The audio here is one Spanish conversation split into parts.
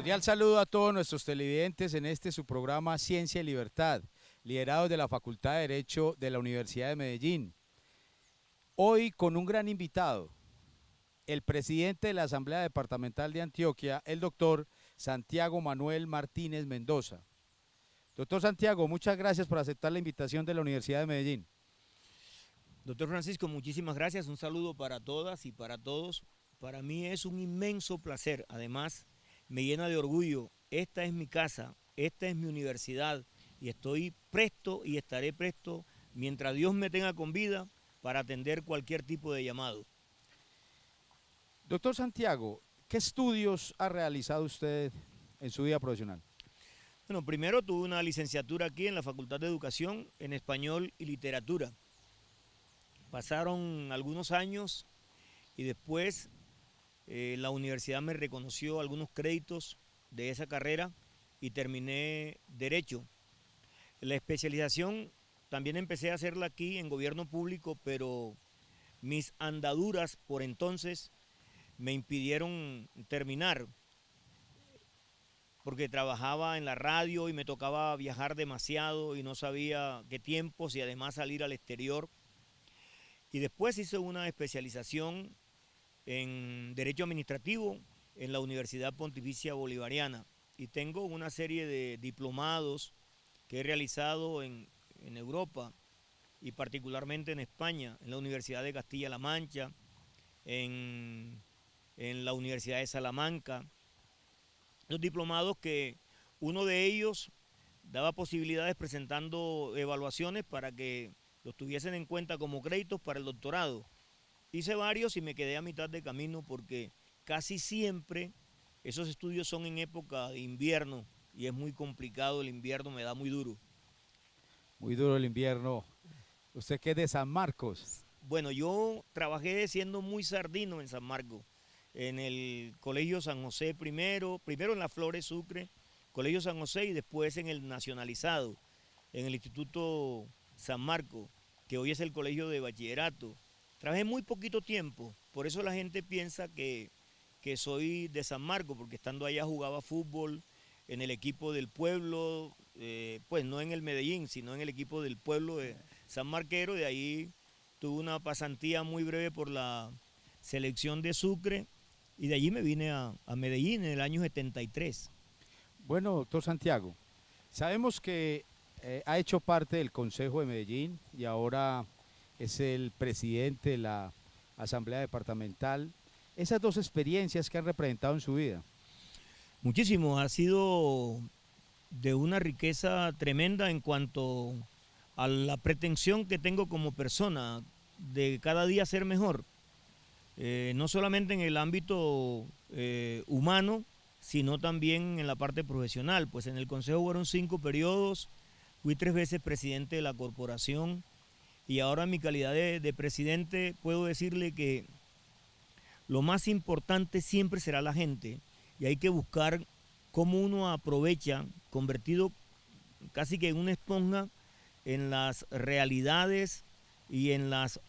Cordial saludo a todos nuestros televidentes en este su programa Ciencia y Libertad, liderados de la Facultad de Derecho de la Universidad de Medellín. Hoy con un gran invitado, el presidente de la Asamblea Departamental de Antioquia, el doctor Santiago Manuel Martínez Mendoza. Doctor Santiago, muchas gracias por aceptar la invitación de la Universidad de Medellín. Doctor Francisco, muchísimas gracias. Un saludo para todas y para todos. Para mí es un inmenso placer. Además, me llena de orgullo. Esta es mi casa, esta es mi universidad y estoy presto y estaré presto mientras Dios me tenga con vida para atender cualquier tipo de llamado. Doctor Santiago, ¿qué estudios ha realizado usted en su vida profesional? Bueno, primero tuve una licenciatura aquí en la Facultad de Educación en Español y Literatura. Pasaron algunos años y después la universidad me reconoció algunos créditos de esa carrera y terminé Derecho. La especialización también empecé a hacerla aquí en Gobierno Público, pero mis andaduras por entonces me impidieron terminar, porque trabajaba en la radio y me tocaba viajar demasiado y no sabía qué tiempos y además salir al exterior. Y después hice una especialización en Derecho Administrativo en la Universidad Pontificia Bolivariana y tengo una serie de diplomados que he realizado en Europa y particularmente en España, en la Universidad de Castilla-La Mancha, en la Universidad de Salamanca. Los diplomados que uno de ellos daba posibilidades presentando evaluaciones para que los tuviesen en cuenta como créditos para el doctorado. Hice varios y me quedé a mitad de camino porque casi siempre esos estudios son en época de invierno y es muy complicado, el invierno me da muy duro. Muy duro el invierno. ¿Usted qué es de San Marcos? Bueno, yo trabajé siendo muy sardino en San Marcos, en el Colegio San José primero en la Flores Sucre, Colegio San José y después en el Nacionalizado, en el Instituto San Marcos, que hoy es el Colegio de Bachillerato. Trabajé muy poquito tiempo, por eso la gente piensa que soy de San Marcos, porque estando allá jugaba fútbol en el equipo del pueblo, pues no en el Medellín, sino en el equipo del pueblo de San Marquero. De ahí tuve una pasantía muy breve por la selección de Sucre y de allí me vine a Medellín en el año 73. Bueno, doctor Santiago, sabemos que ha hecho parte del Consejo de Medellín y ahora es el presidente de la Asamblea Departamental. Esas dos experiencias que han representado en su vida. Muchísimo, ha sido de una riqueza tremenda en cuanto a la pretensión que tengo como persona de cada día ser mejor, no solamente en el ámbito humano, sino también en la parte profesional. Pues en el Consejo fueron 5 periodos, fui 3 veces presidente de la corporación y ahora en mi calidad de presidente puedo decirle que lo más importante siempre será la gente y hay que buscar cómo uno aprovecha, convertido casi que en una esponja, en las realidades y en las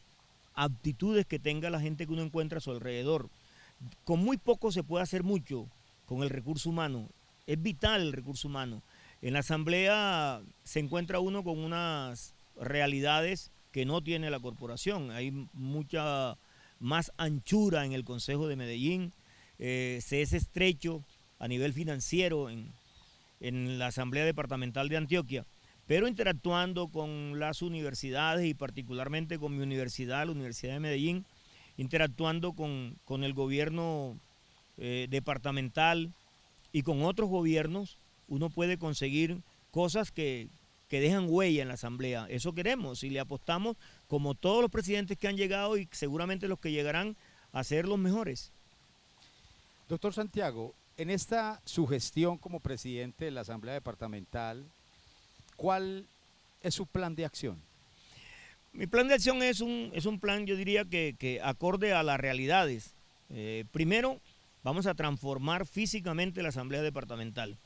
aptitudes que tenga la gente que uno encuentra a su alrededor. Con muy poco se puede hacer mucho con el recurso humano, es vital el recurso humano. En la asamblea se encuentra uno con unas realidades que no tiene la corporación, hay mucha más anchura en el Consejo de Medellín, se es estrecho a nivel financiero en la Asamblea Departamental de Antioquia, pero interactuando con las universidades y particularmente con mi universidad, la Universidad de Medellín, interactuando con el gobierno departamental y con otros gobiernos, uno puede conseguir cosas que dejan huella en la asamblea. Eso queremos y le apostamos, como todos los presidentes que han llegado y seguramente los que llegarán, a ser los mejores. Doctor Santiago, en esta su gestión como presidente de la Asamblea Departamental, ¿cuál es su plan de acción? Mi plan de acción es un plan, yo diría que acorde a las realidades. Primero, vamos a transformar físicamente la Asamblea Departamental.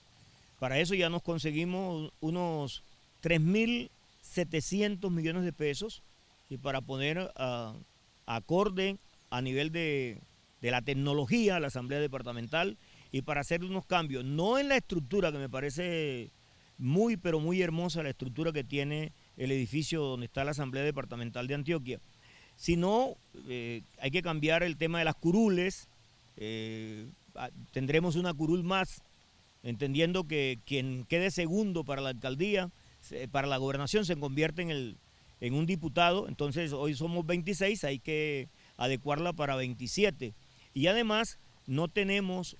Para eso ya nos conseguimos unos 3.700 millones de pesos y para poner acorde a nivel de la tecnología, la Asamblea Departamental, y para hacer unos cambios, no en la estructura, que me parece muy, pero muy hermosa la estructura que tiene el edificio donde está la Asamblea Departamental de Antioquia, sino hay que cambiar el tema de las curules, tendremos una curul más, entendiendo que quien quede segundo para la alcaldía, para la gobernación, se convierte en un diputado. Entonces hoy somos 26, hay que adecuarla para 27. Y además no tenemos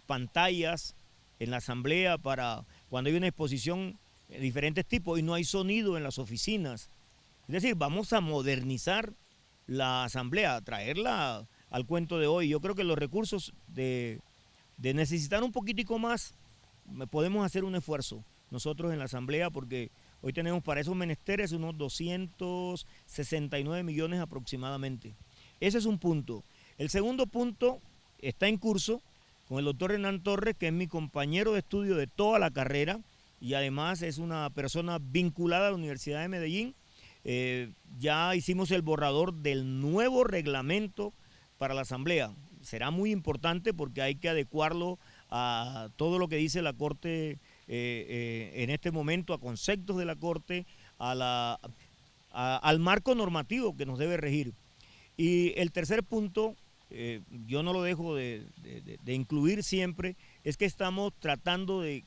pantallas en la asamblea para cuando hay una exposición de diferentes tipos y no hay sonido en las oficinas. Es decir, vamos a modernizar la asamblea, a traerla al cuento de hoy. Yo creo que los recursos de necesitar un poquitico más, podemos hacer un esfuerzo nosotros en la asamblea, porque hoy tenemos para esos menesteres unos 269 millones aproximadamente. Ese es un punto. El segundo punto está en curso con el doctor Hernán Torres, que es mi compañero de estudio de toda la carrera y además es una persona vinculada a la Universidad de Medellín. Ya hicimos el borrador del nuevo reglamento para la asamblea. Será muy importante porque hay que adecuarlo a todo lo que dice la Corte en este momento, a conceptos de la Corte, al marco normativo que nos debe regir. Y el tercer punto, yo no lo dejo de incluir siempre, es que estamos tratando de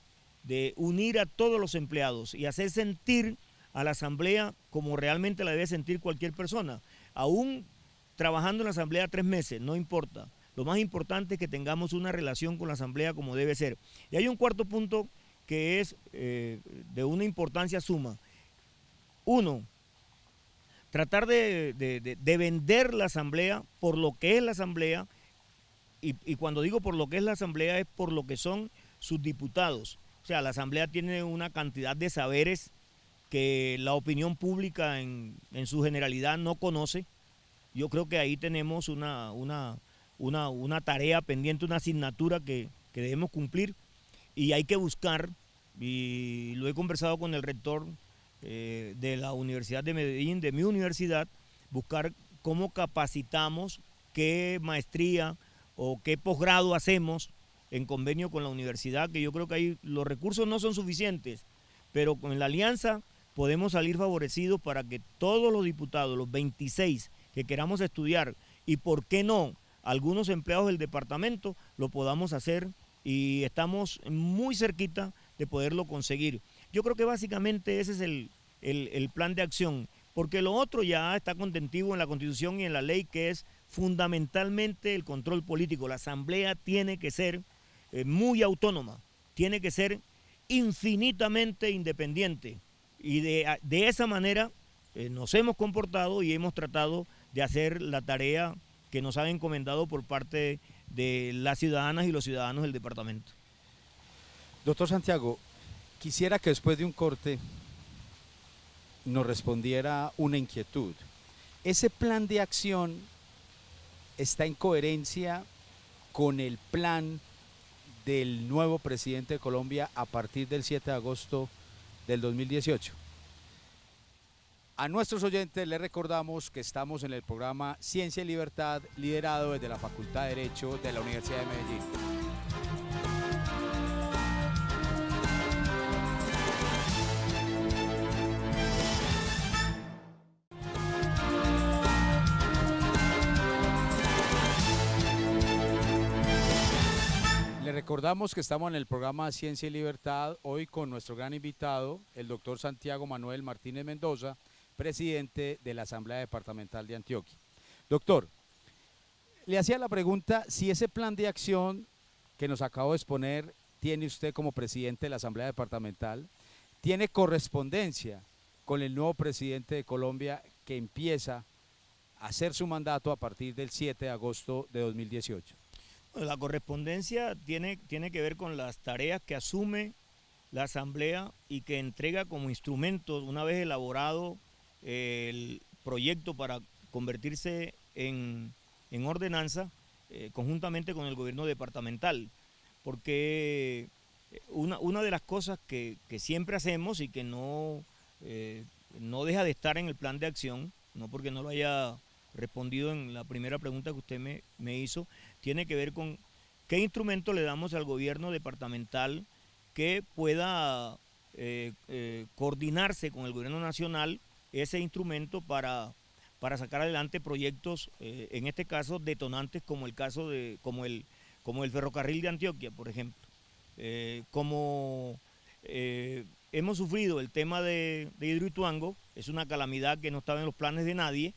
unir a todos los empleados y hacer sentir a la asamblea como realmente la debe sentir cualquier persona. Aún trabajando en la asamblea 3 meses, no importa. Lo más importante es que tengamos una relación con la asamblea como debe ser. Y hay un cuarto punto que es de una importancia suma. Uno, tratar de vender la asamblea por lo que es la asamblea, y cuando digo por lo que es la asamblea es por lo que son sus diputados. O sea, la asamblea tiene una cantidad de saberes que la opinión pública en su generalidad no conoce. Yo creo que ahí tenemos una tarea pendiente, una asignatura que debemos cumplir, y hay que buscar, y lo he conversado con el rector de la Universidad de Medellín, de mi universidad, buscar cómo capacitamos, qué maestría o qué posgrado hacemos en convenio con la universidad, que yo creo que ahí los recursos no son suficientes, pero con la alianza podemos salir favorecidos para que todos los diputados, los 26 que queramos estudiar, y por qué no, algunos empleados del departamento, lo podamos hacer, y estamos muy cerquita de poderlo conseguir. Yo creo que básicamente ese es el plan de acción, porque lo otro ya está contenido en la Constitución y en la ley, que es fundamentalmente el control político. La asamblea tiene que ser muy autónoma, tiene que ser infinitamente independiente, y de esa manera nos hemos comportado y hemos tratado de hacer la tarea que nos han encomendado por parte de las ciudadanas y los ciudadanos del departamento. Doctor Santiago, quisiera que después de un corte nos respondiera una inquietud. ¿Ese plan de acción está en coherencia con el plan del nuevo presidente de Colombia a partir del 7 de agosto del 2018? A nuestros oyentes les recordamos que estamos en el programa Ciencia y Libertad, liderado desde la Facultad de Derecho de la Universidad de Medellín. Les recordamos que estamos en el programa Ciencia y Libertad, hoy con nuestro gran invitado, el doctor Santiago Manuel Martínez Mendoza, presidente de la Asamblea Departamental de Antioquia. Doctor, le hacía la pregunta si ese plan de acción que nos acabo de exponer tiene usted como presidente de la Asamblea Departamental, tiene correspondencia con el nuevo presidente de Colombia que empieza a hacer su mandato a partir del 7 de agosto de 2018. Bueno, la correspondencia tiene que ver con las tareas que asume la Asamblea y que entrega como instrumento, una vez elaborado el proyecto para convertirse en ordenanza, conjuntamente con el gobierno departamental, porque una de las cosas que siempre hacemos y que no deja de estar en el plan de acción, no porque no lo haya respondido en la primera pregunta que usted me hizo, tiene que ver con ¿qué instrumento le damos al gobierno departamental que pueda coordinarse con el gobierno nacional ese instrumento para sacar adelante proyectos, en este caso detonantes como el ferrocarril de Antioquia, por ejemplo? Hemos sufrido el tema de Hidroituango, es una calamidad que no estaba en los planes de nadie.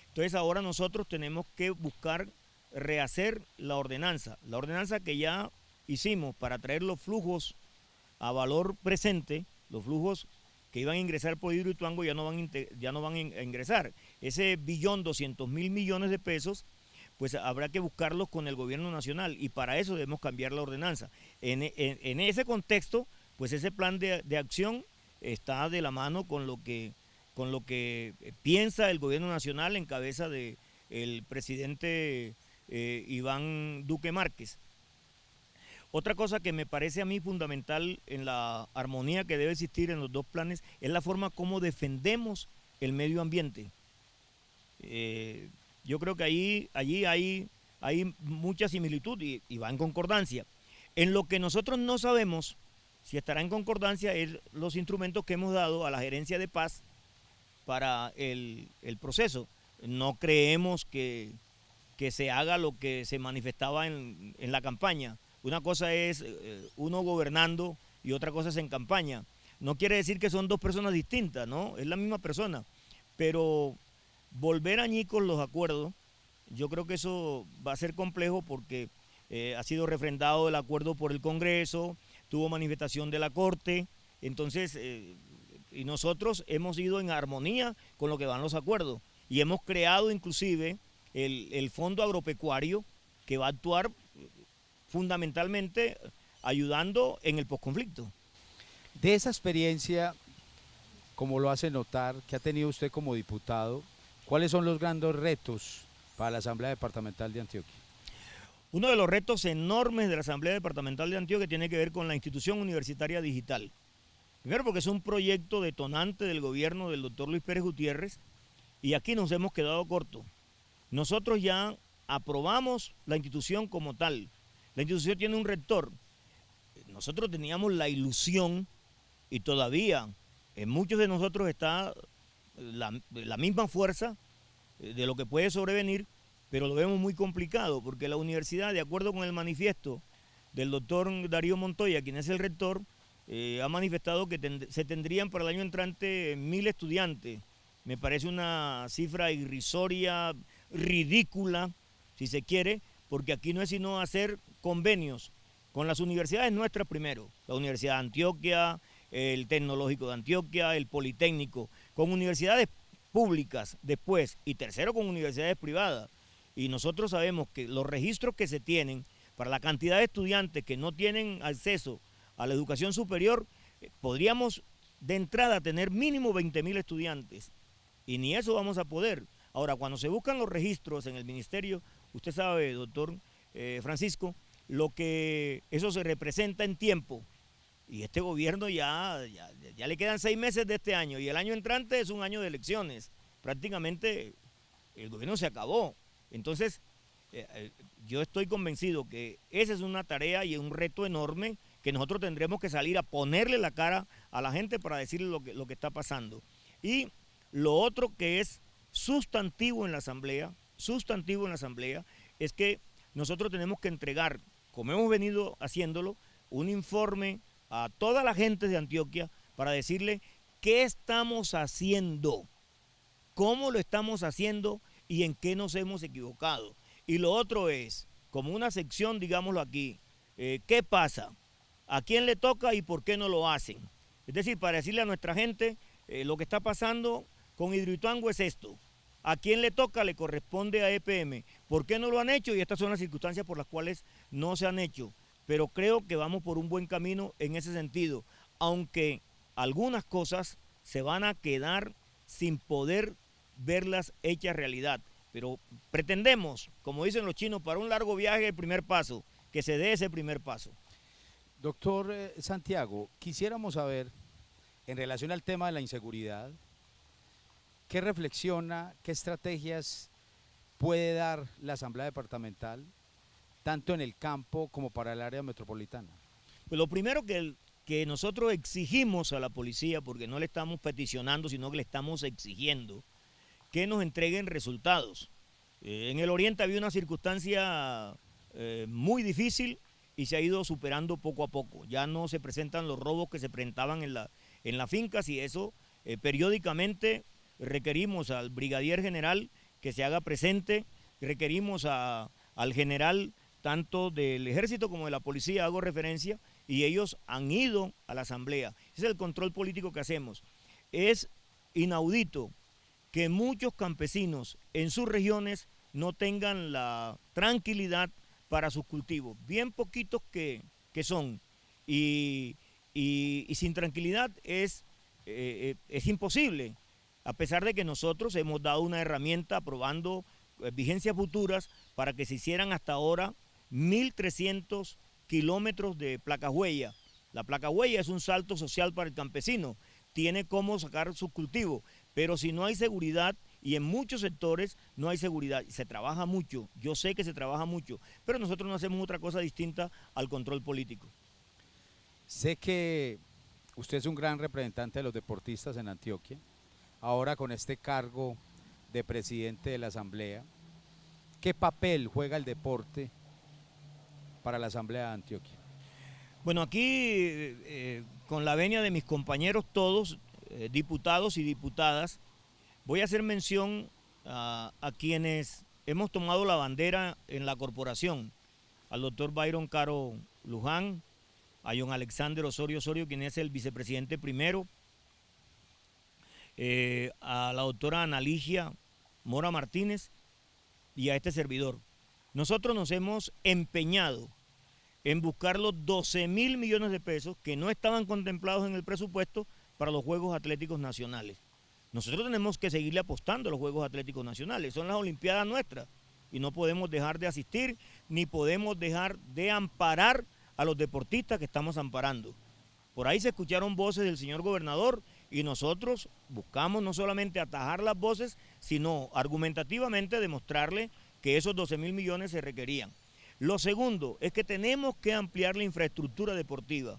Entonces ahora nosotros tenemos que buscar rehacer la ordenanza que ya hicimos para traer los flujos a valor presente, los flujos que iban a ingresar por Hidroituango ya no van a ingresar. Ese 1.200.000 millones de pesos, pues habrá que buscarlos con el gobierno nacional y para eso debemos cambiar la ordenanza. En ese contexto, pues ese plan de acción está de la mano con lo que piensa el gobierno nacional en cabeza del presidente Iván Duque Márquez. Otra cosa que me parece a mí fundamental en la armonía que debe existir en los dos planes es la forma como defendemos el medio ambiente. Yo creo que allí hay mucha similitud y va en concordancia. En lo que nosotros no sabemos si estará en concordancia es los instrumentos que hemos dado a la gerencia de paz para el proceso. No creemos que se haga lo que se manifestaba en la campaña. Una cosa es uno gobernando y otra cosa es en campaña. No quiere decir que son dos personas distintas, ¿no? Es la misma persona. Pero volver añicos los acuerdos, yo creo que eso va a ser complejo porque ha sido refrendado el acuerdo por el Congreso, tuvo manifestación de la Corte, entonces, y nosotros hemos ido en armonía con lo que van los acuerdos y hemos creado inclusive el Fondo Agropecuario que va a actuar fundamentalmente ayudando en el posconflicto. De esa experiencia, como lo hace notar, que ha tenido usted como diputado, ¿cuáles son los grandes retos para la Asamblea Departamental de Antioquia? Uno de los retos enormes de la Asamblea Departamental de Antioquia tiene que ver con la institución universitaria digital. Primero porque es un proyecto detonante del gobierno del doctor Luis Pérez Gutiérrez y aquí nos hemos quedado cortos. Nosotros ya aprobamos la institución como tal. La institución tiene un rector. Nosotros teníamos la ilusión y todavía en muchos de nosotros está la misma fuerza de lo que puede sobrevenir, pero lo vemos muy complicado porque la universidad, de acuerdo con el manifiesto del doctor Darío Montoya, quien es el rector, ha manifestado que se tendrían para el año entrante 1.000 estudiantes. Me parece una cifra irrisoria, ridícula, si se quiere, porque aquí no es sino hacer convenios con las universidades nuestras primero, la Universidad de Antioquia, el Tecnológico de Antioquia, el Politécnico, con universidades públicas después y tercero con universidades privadas. Y nosotros sabemos que los registros que se tienen para la cantidad de estudiantes que no tienen acceso a la educación superior, podríamos de entrada tener mínimo 20.000 estudiantes y ni eso vamos a poder. Ahora, cuando se buscan los registros en el ministerio, usted sabe, doctor Francisco, lo que eso se representa en tiempo. Y este gobierno ya le quedan 6 meses de este año y el año entrante es un año de elecciones. Prácticamente el gobierno se acabó. Entonces, yo estoy convencido que esa es una tarea y un reto enorme que nosotros tendremos que salir a ponerle la cara a la gente para decirle lo que está pasando. Y lo otro que es sustantivo en la Asamblea, es que nosotros tenemos que entregar, como hemos venido haciéndolo, un informe a toda la gente de Antioquia para decirle qué estamos haciendo, cómo lo estamos haciendo y en qué nos hemos equivocado. Y lo otro es, como una sección, digámoslo aquí, ¿qué pasa? ¿A quién le toca y por qué no lo hacen? Es decir, para decirle a nuestra gente, lo que está pasando con Hidroituango es esto. ¿A quién le toca? Le corresponde a EPM. ¿Por qué no lo han hecho? Y estas son las circunstancias por las cuales no se han hecho. Pero creo que vamos por un buen camino en ese sentido, aunque algunas cosas se van a quedar sin poder verlas hechas realidad. Pero pretendemos, como dicen los chinos, para un largo viaje el primer paso, que se dé ese primer paso. Doctor Santiago, quisiéramos saber, en relación al tema de la inseguridad, ¿qué reflexiona, qué estrategias puede dar la Asamblea Departamental tanto en el campo como para el área metropolitana? Pues lo primero que nosotros exigimos a la policía, porque no le estamos peticionando, sino que le estamos exigiendo que nos entreguen resultados. En el Oriente había una circunstancia muy difícil y se ha ido superando poco a poco. Ya no se presentan los robos que se presentaban en las fincas, y eso periódicamente requerimos al brigadier general que se haga presente, requerimos al general tanto del ejército como de la policía, hago referencia, y ellos han ido a la asamblea. Ese es el control político que hacemos. Es inaudito que muchos campesinos en sus regiones no tengan la tranquilidad para sus cultivos, bien poquitos que son, y sin tranquilidad es imposible, a pesar de que nosotros hemos dado una herramienta aprobando vigencias futuras para que se hicieran hasta ahora 1.300 kilómetros de placa huella. La placa huella es un salto social para el campesino, tiene cómo sacar sus cultivos, pero si no hay seguridad, y en muchos sectores no hay seguridad, se trabaja mucho, yo sé que se trabaja mucho, pero nosotros no hacemos otra cosa distinta al control político. Sé que usted es un gran representante de los deportistas en Antioquia, ahora con este cargo de presidente de la Asamblea. ¿Qué papel juega el deporte para la Asamblea de Antioquia? Bueno, aquí con la venia de mis compañeros todos, diputados y diputadas, voy a hacer mención a quienes hemos tomado la bandera en la corporación, al doctor Byron Caro Luján, a John Alexander Osorio Osorio, quien es el vicepresidente primero, a la doctora Ana Ligia Mora Martínez y a este servidor. Nosotros nos hemos empeñado en buscar los 12.000 millones de pesos que no estaban contemplados en el presupuesto para los Juegos Atléticos Nacionales. Nosotros tenemos que seguirle apostando a los Juegos Atléticos Nacionales, son las Olimpiadas nuestras, y no podemos dejar de asistir, ni podemos dejar de amparar a los deportistas que estamos amparando. Por ahí se escucharon voces del señor gobernador, y nosotros buscamos no solamente atajar las voces, sino argumentativamente demostrarle que esos 12.000 millones se requerían. Lo segundo es que tenemos que ampliar la infraestructura deportiva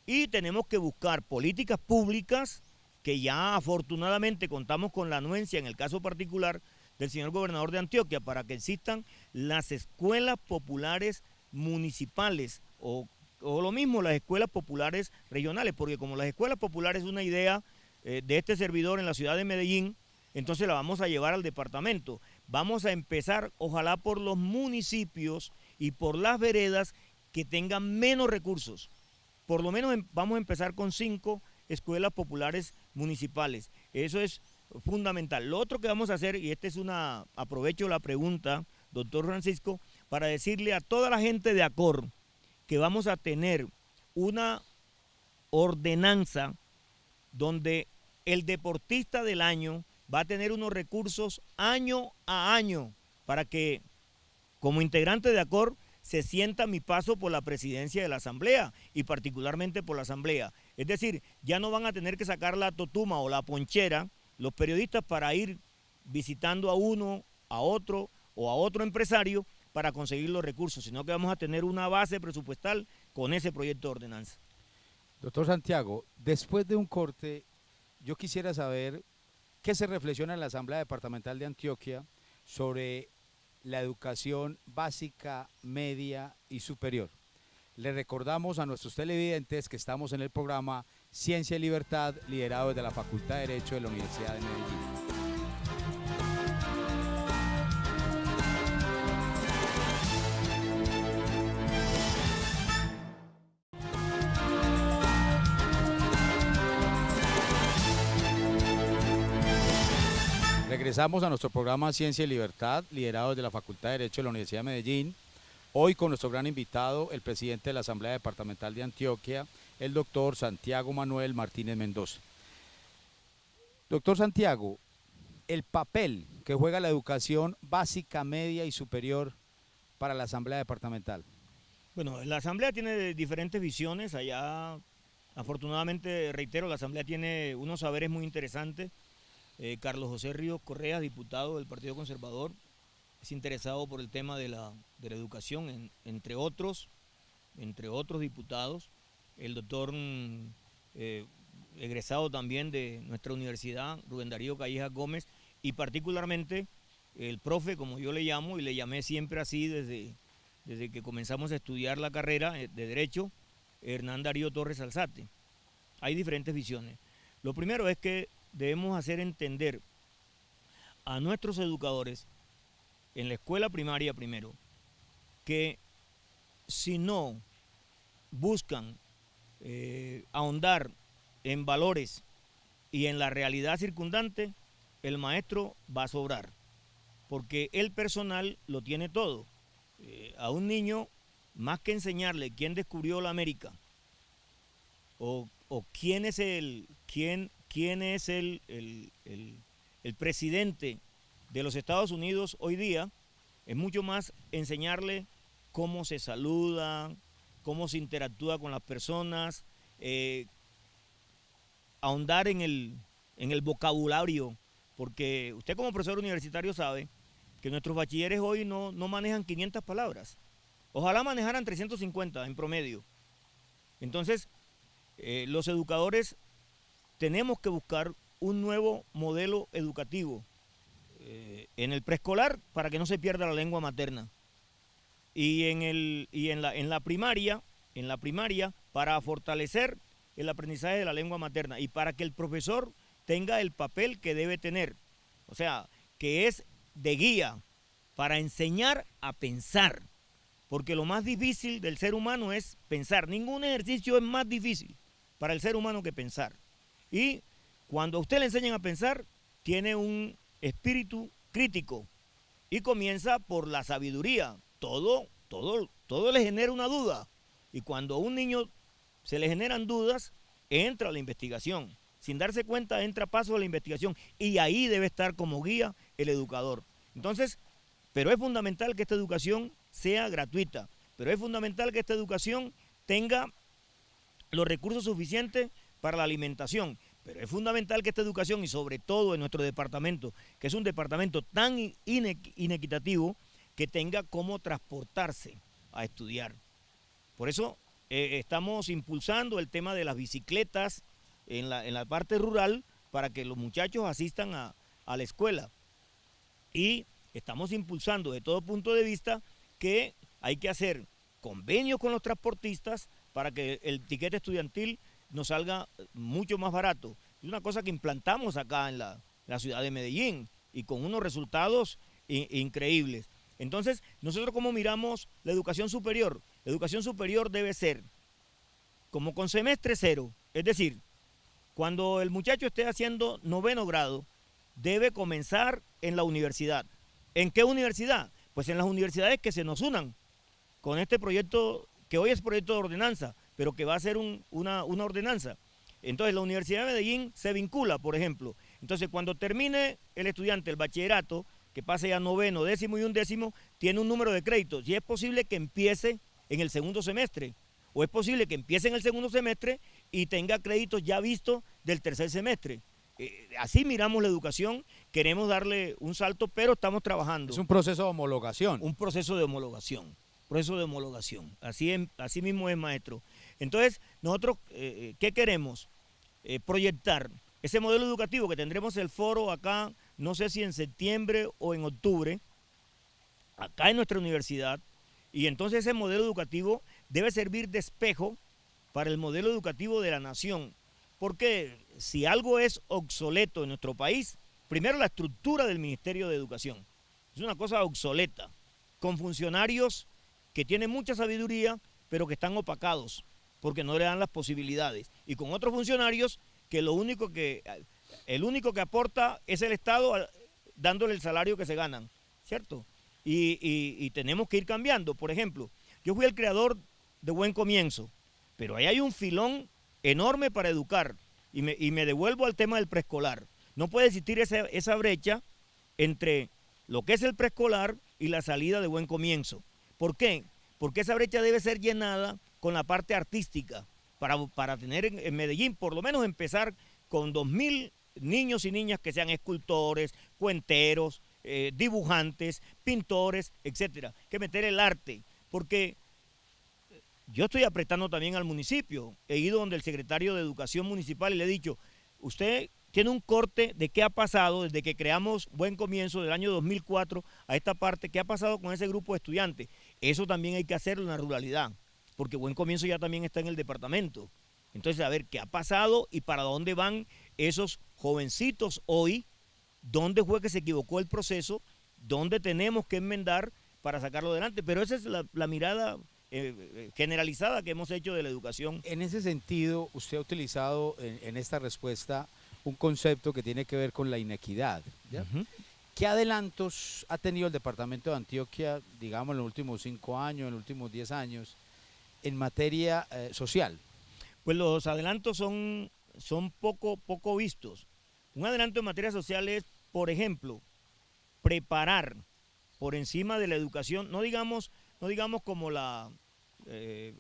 y tenemos que buscar políticas públicas, que ya afortunadamente contamos con la anuencia en el caso particular del señor gobernador de Antioquia, para que existan las escuelas populares municipales o lo mismo las escuelas populares regionales, porque como las escuelas populares es una idea de este servidor en la ciudad de Medellín, entonces la vamos a llevar al departamento. Vamos a empezar, ojalá por los municipios y por las veredas que tengan menos recursos. Por lo menos vamos a empezar con 5 escuelas populares municipales. Eso es fundamental. Lo otro que vamos a hacer, y aprovecho la pregunta, doctor Francisco, para decirle a toda la gente de ACOR que vamos a tener una ordenanza donde el deportista del año va a tener unos recursos año a año para que, como integrante de ACOR, se sienta mi paso por la presidencia de la Asamblea y particularmente por la Asamblea. Es decir, ya no van a tener que sacar la totuma o la ponchera los periodistas para ir visitando a uno, a otro o a otro empresario para conseguir los recursos, sino que vamos a tener una base presupuestal con ese proyecto de ordenanza. Doctor Santiago, después de un corte, yo quisiera saber qué se reflexiona en la Asamblea Departamental de Antioquia sobre la educación básica, media y superior. Le recordamos a nuestros televidentes que estamos en el programa Ciencia y Libertad, liderado desde la Facultad de Derecho de la Universidad de Medellín. Regresamos a nuestro programa Ciencia y Libertad, liderado desde la Facultad de Derecho de la Universidad de Medellín. Hoy con nuestro gran invitado, el presidente de la Asamblea Departamental de Antioquia, el doctor Santiago Manuel Martínez Mendoza. Doctor Santiago, el papel que juega la educación básica, media y superior para la Asamblea Departamental. Bueno, la Asamblea tiene diferentes visiones. Allá, afortunadamente, reitero, la Asamblea tiene unos saberes muy interesantes. Carlos José Ríos Correa, diputado del Partido Conservador, es interesado por el tema de la educación, entre otros diputados, el doctor egresado también de nuestra universidad, Rubén Darío Callejas Gómez, y particularmente el profe, como yo le llamo, y le llamé siempre así desde que comenzamos a estudiar la carrera de Derecho, Hernán Darío Torres Alzate. Hay diferentes visiones. Lo primero es que debemos hacer entender a nuestros educadores, en la escuela primaria primero, que si no buscan ahondar en valores y en la realidad circundante, el maestro va a sobrar, porque el personal lo tiene todo. A un niño, más que enseñarle quién descubrió la América o quién es el presidente de los Estados Unidos hoy día, es mucho más enseñarle cómo se saluda, cómo se interactúa con las personas, ahondar en el vocabulario, porque usted como profesor universitario sabe que nuestros bachilleres hoy no manejan 500 palabras. Ojalá manejaran 350 en promedio. Entonces, los educadores tenemos que buscar un nuevo modelo educativo en el preescolar para que no se pierda la lengua materna. Y en la primaria para fortalecer el aprendizaje de la lengua materna y para que el profesor tenga el papel que debe tener. O sea, que es de guía para enseñar a pensar. Porque lo más difícil del ser humano es pensar. Ningún ejercicio es más difícil para el ser humano que pensar. Y cuando a usted le enseñan a pensar, tiene un espíritu crítico y comienza por la sabiduría. Todo le genera una duda. Y cuando a un niño se le generan dudas, entra a la investigación. Sin darse cuenta, entra a paso a la investigación. Y ahí debe estar como guía el educador. Entonces, pero es fundamental que esta educación sea gratuita. Pero es fundamental que esta educación tenga los recursos suficientes para la alimentación. Pero es fundamental que esta educación, y sobre todo en nuestro departamento, que es un departamento tan inequitativo, que tenga cómo transportarse a estudiar. Por eso estamos impulsando el tema de las bicicletas en la parte rural para que los muchachos asistan a la escuela. Y estamos impulsando de todo punto de vista que hay que hacer convenios con los transportistas para que el tiquete estudiantil nos salga mucho más barato. Es una cosa que implantamos acá en la ciudad de Medellín y con unos resultados increíbles. Entonces, nosotros ¿cómo miramos la educación superior? La educación superior debe ser como con semestre cero, es decir, cuando el muchacho esté haciendo 9º grado, debe comenzar en la universidad. ¿En qué universidad? Pues en las universidades que se nos unan con este proyecto, que hoy es proyecto de ordenanza, pero que va a ser una ordenanza. Entonces la Universidad de Medellín se vincula, por ejemplo. Entonces cuando termine el estudiante el bachillerato, que pase ya 9º, 10º y 11º, tiene un número de créditos y es posible que empiece en el segundo semestre o es posible que empiece en el segundo semestre y tenga créditos ya vistos del tercer semestre. Así miramos la educación, queremos darle un salto, pero estamos trabajando. Es un proceso de homologación. Un proceso de homologación. Así mismo es, maestro. Entonces, nosotros, ¿qué queremos? Proyectar ese modelo educativo que tendremos el foro acá, no sé si en septiembre o en octubre, acá en nuestra universidad, y entonces ese modelo educativo debe servir de espejo para el modelo educativo de la nación. Porque si algo es obsoleto en nuestro país, primero la estructura del Ministerio de Educación. Es una cosa obsoleta, con funcionarios que tienen mucha sabiduría, pero que están opacados, porque no le dan las posibilidades. Y con otros funcionarios que el único que aporta es el Estado dándole el salario que se ganan, ¿cierto? Y tenemos que ir cambiando. Por ejemplo, yo fui el creador de Buen Comienzo, pero ahí hay un filón enorme para educar. Y me devuelvo al tema del preescolar. No puede existir esa brecha entre lo que es el preescolar y la salida de Buen Comienzo. ¿Por qué? Porque esa brecha debe ser llenada con la parte artística para tener en Medellín, por lo menos empezar con 2000 niños y niñas que sean escultores, cuenteros, dibujantes, pintores, etcétera. Hay que meter el arte, porque yo estoy apretando también al municipio. He ido donde el secretario de Educación Municipal y le he dicho, usted tiene un corte de qué ha pasado desde que creamos Buen Comienzo del año 2004 a esta parte, qué ha pasado con ese grupo de estudiantes. Eso también hay que hacerlo en la ruralidad, porque Buen Comienzo ya también está en el departamento. Entonces, a ver qué ha pasado y para dónde van esos jovencitos hoy, dónde fue que se equivocó el proceso, dónde tenemos que enmendar para sacarlo adelante. Pero esa es la mirada generalizada que hemos hecho de la educación. En ese sentido, usted ha utilizado en esta respuesta un concepto que tiene que ver con la inequidad, ¿ya? ¿Qué adelantos ha tenido el departamento de Antioquia, digamos, en los últimos 5 años, en los últimos 10 años, en materia social? Pues los adelantos son poco vistos. Un adelanto en materia social es, por ejemplo, preparar por encima de la educación, no digamos como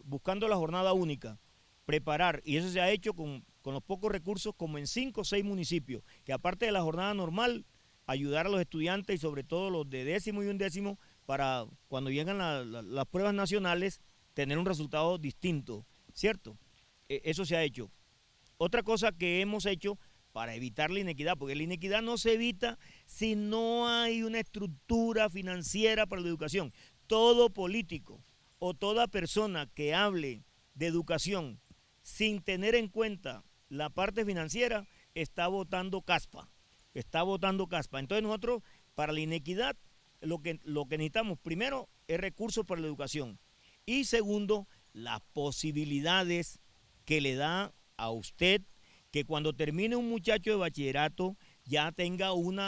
buscando la jornada única, preparar, y eso se ha hecho con los pocos recursos, como en 5 o 6 municipios, que aparte de la jornada normal, ayudar a los estudiantes y sobre todo los de 10º y 11º para cuando llegan las pruebas nacionales tener un resultado distinto, ¿cierto? Eso se ha hecho. Otra cosa que hemos hecho para evitar la inequidad, porque la inequidad no se evita si no hay una estructura financiera para la educación. Todo político o toda persona que hable de educación sin tener en cuenta la parte financiera está votando caspa. Entonces nosotros, para la inequidad, lo que necesitamos primero es recursos para la educación y segundo, las posibilidades que le da a usted que cuando termine un muchacho de bachillerato ya tenga un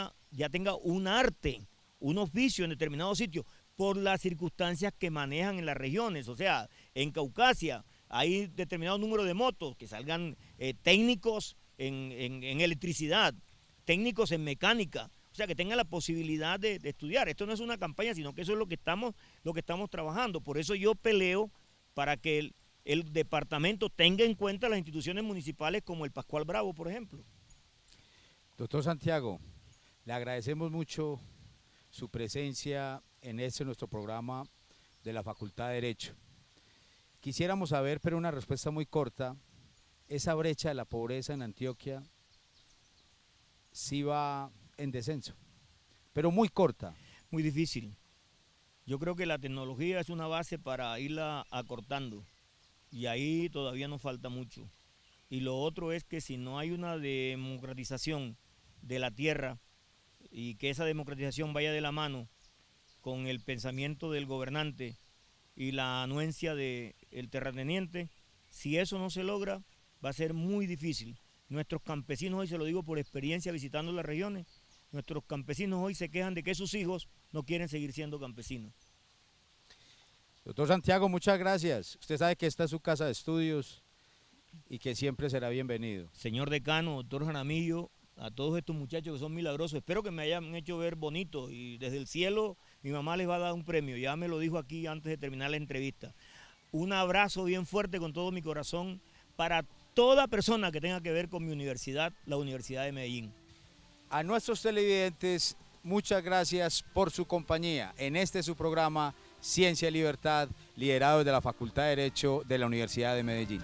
arte, un oficio en determinado sitio, por las circunstancias que manejan en las regiones. O sea, en Caucasia hay determinado número de motos, que salgan técnicos en electricidad, técnicos en mecánica, o sea, que tengan la posibilidad de estudiar. Esto no es una campaña, sino que eso es lo que estamos trabajando. Por eso yo peleo para que el departamento tenga en cuenta las instituciones municipales como el Pascual Bravo, por ejemplo. Doctor Santiago, le agradecemos mucho su presencia en nuestro programa de la Facultad de Derecho. Quisiéramos saber, pero una respuesta muy corta, esa brecha de la pobreza en Antioquia sí va en descenso, pero muy corta. Muy difícil. Yo creo que la tecnología es una base para irla acortando y ahí todavía nos falta mucho. Y lo otro es que si no hay una democratización de la tierra y que esa democratización vaya de la mano con el pensamiento del gobernante y la anuencia del terrateniente, si eso no se logra, va a ser muy difícil. Nuestros campesinos hoy, se lo digo por experiencia visitando las regiones, nuestros campesinos hoy se quejan de que sus hijos no quieren seguir siendo campesinos. Doctor Santiago, muchas gracias. Usted sabe que esta es su casa de estudios y que siempre será bienvenido. Señor decano, doctor Jaramillo, a todos estos muchachos que son milagrosos, espero que me hayan hecho ver bonito y desde el cielo mi mamá les va a dar un premio, ya me lo dijo aquí antes de terminar la entrevista. Un abrazo bien fuerte con todo mi corazón para toda persona que tenga que ver con mi universidad, la Universidad de Medellín. A nuestros televidentes, muchas gracias por su compañía en su programa Ciencia y Libertad, liderado de la Facultad de Derecho de la Universidad de Medellín.